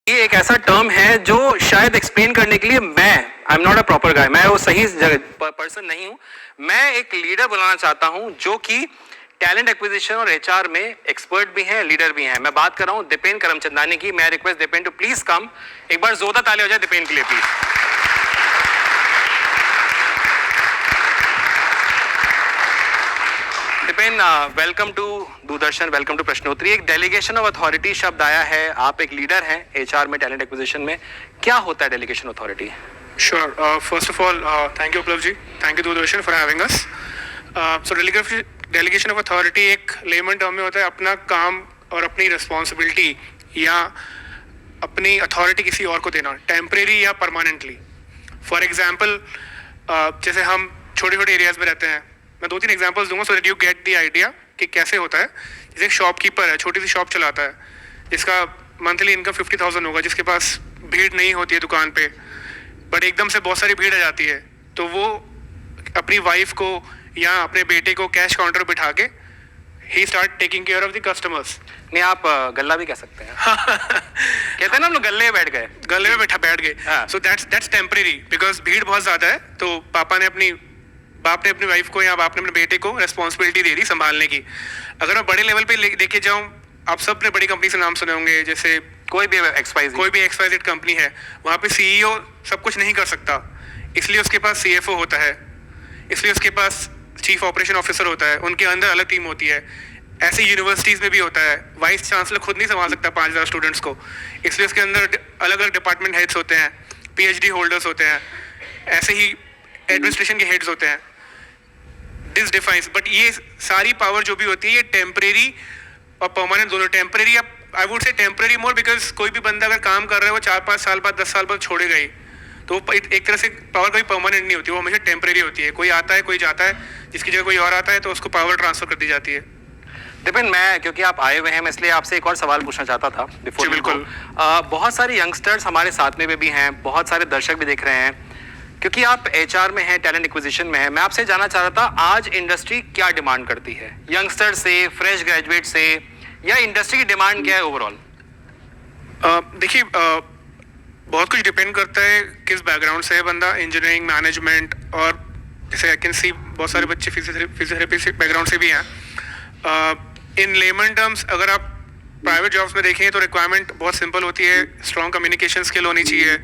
ये एक ऐसा टर्म है जो शायद एक्सप्लेन करने के लिए I am not a proper guy, मैं वो सही पर्सन नहीं हूं। मैं एक लीडर बुलाना चाहता हूं जो कि टैलेंट एक्विजिशन और एचआर में एक्सपर्ट भी हैं, लीडर भी हैं। मैं बात कर रहा हूं दीपेन करमचंदानी की। मैं request Dipen to please come. एक बार जोरदार ताली हो जाए दीपेन के लिए please. Dipen, welcome to Doordarshan, welcome to Prashnottari. एक डेलीगेशन ऑफ अथॉरिटी शब्द आया है, आप एक लीडर हैं एचआर में, टैलेंट एक्विजिशन में। क्या होता है delegation authority? Sure. First of all, thank you, Uplavji ji. Thank you, Doordarshan, for having us. So, delegation of authority एक लेमन टर्म में होता है अपना काम और अपनी रिस्पॉन्सिबिलिटी या अपनी अथॉरिटी किसी और को देना, टेम्परेरी या परमानेंटली। फॉर एग्जाम्पल, जैसे हम छोटे छोटे एरियाज में रहते हैं, मैं 2-3 एग्जाम्पल्स दूंगा so that you get the idea कि कैसे होता है। जैसे एक शॉपकीपर है, छोटी सी शॉप चलाता है, जिसका मंथली इनकम 50,000 होगा, जिसके पास भीड़ नहीं होती है दुकान पे, बट एकदम से बहुत सारी भीड़ आ जाती है, तो वो अपनी वाइफ को या अपने बेटे को कैश काउंटर बिठा के ही start taking care of the customers. नहीं, आप गल्ला भी कह सकते हैं। कहते हैं ना हम लोग गले में बैठ गए। सो दैट्स टेम्परेरी, बिकॉज भीड़ बहुत ज्यादा है, तो बाप ने अपनी वाइफ को या बाप ने अपने बेटे को रिस्पॉन्सिबिलिटी दे दी संभालने की। अगर मैं बड़े लेवल पे लेके जाऊँ, आप सब ने बड़ी कंपनी से नाम सुने होंगे, जैसे कोई भी XYZ कंपनी है, वहाँ पे सीईओ सब कुछ नहीं कर सकता, इसलिए उसके पास सीएफओ होता है, इसलिए उसके पास चीफ ऑपरेशन ऑफिसर होता है, उनके अंदर अलग टीम होती है। ऐसे यूनिवर्सिटीज़ में भी होता है, वाइस चांसलर खुद नहीं संभाल सकता 5,000 स्टूडेंट्स को, इसलिए उसके अंदर अलग अलग डिपार्टमेंट हेड्स होते हैं, PhD होल्डर्स होते हैं, ऐसे ही एडमिनिस्ट्रेशन के हेड्स होते हैं। दिस डिफाइंस, बट ये सारी पावर जो भी होती है ये टेम्परेरी और परमानेंट दोनों। Temporary, I would say temporary more, because कोई भी बंदा अगर काम कर रहा है वो 4-5 साल बाद 10 साल बाद छोड़ेगा ही, तो एक तरह से पावर कभी परमानेंट नहीं होती, वो हमेशा टेम्परेरी होती है। कोई आता है, कोई जाता है, जिसकी जगह कोई और आता है तो उसको पावर ट्रांसफर कर दी जाती है। दीपेन, मैं क्योंकि आप आए हुए हैं, मैं इसलिए आपसे एक और सवाल पूछना चाहता था बिफोर। बिल्कुल। बहुत सारे यंगस्टर्स हमारे साथ में भी हैं, बहुत सारे दर्शक भी देख रहे हैं, क्योंकि आप एचआर में हैं, टैलेंट एक्विजिशन में हैं। मैं आपसे जानना चाह रहा था आज इंडस्ट्री क्या डिमांड करती है, यंगस्टर से, फ्रेश ग्रेजुएट से, या इंडस्ट्री की डिमांड क्या है ओवरऑल? देखिए, बहुत कुछ डिपेंड करता है किस बैकग्राउंड से है बंदा, इंजीनियरिंग, मैनेजमेंट, और जैसे आई कैन सी बहुत सारे बच्चे फिजियोथेरेपी बैकग्राउंड से भी हैं। इन लेमन टर्म्स अगर आप प्राइवेट जॉब्स में देखें तो रिक्वायरमेंट बहुत सिंपल होती है, स्ट्रॉन्ग कम्युनिकेशन स्किल होनी चाहिए।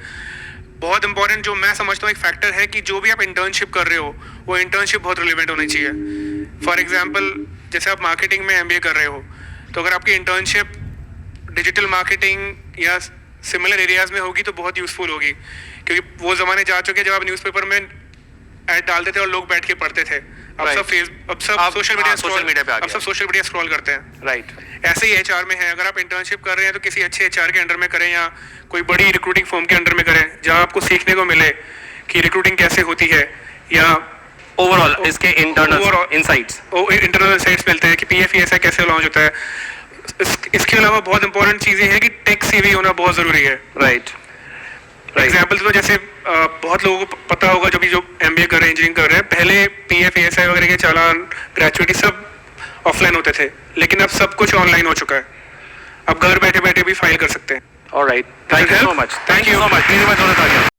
बहुत इंपॉर्टेंट जो मैं समझता हूँ एक फैक्टर है कि जो भी आप इंटर्नशिप कर रहे हो वो इंटर्नशिप बहुत रिलेवेंट होनी चाहिए। फॉर एग्जाम्पल, जैसे आप मार्केटिंग में MBA कर रहे हो, तो अगर आपकी इंटर्नशिप डिजिटल मार्केटिंग या सिमिलर एरियाज में होगी तो बहुत यूजफुल होगी, क्योंकि वो ज़माने जा चुके हैं जब आप न्यूज़पेपर में ऐड डालते थे और लोग बैठ के पढ़ते थे। अब सब सोशल मीडिया स्क्रॉल करते हैं। राइट। ऐसे ही एचआर में है, अगर आप इंटर्नशिप कर रहे हैं तो किसी अच्छे एचआर के अंडर में करें या कोई बड़ी रिक्रूटिंग फर्म के अंडर में करें, जहाँ आपको सीखने को मिले कि रिक्रूटिंग कैसे होती है, या ओवरऑल इसके इंटरनल इनसाइट्स मिलते हैं कि PFESI कैसे लॉन्च होता है। इसके अलावा बहुत इंपॉर्टेंट चीज़ें हैं कि टेक CV होना बहुत ज़रूरी है। राइट। एग्जाम्पल तो जैसे बहुत लोगों को पता होगा जो MBA कर रहे हैं, इंजीनियरिंग कर रहे हैं, पहले PFESI वगैरह के चालान, ग्रेचुइटी सब ऑफलाइन होते थे, लेकिन अब सब कुछ ऑनलाइन हो चुका है। अब घर बैठे बैठे भी फाइल कर सकते हैं। Alright, thank you so much.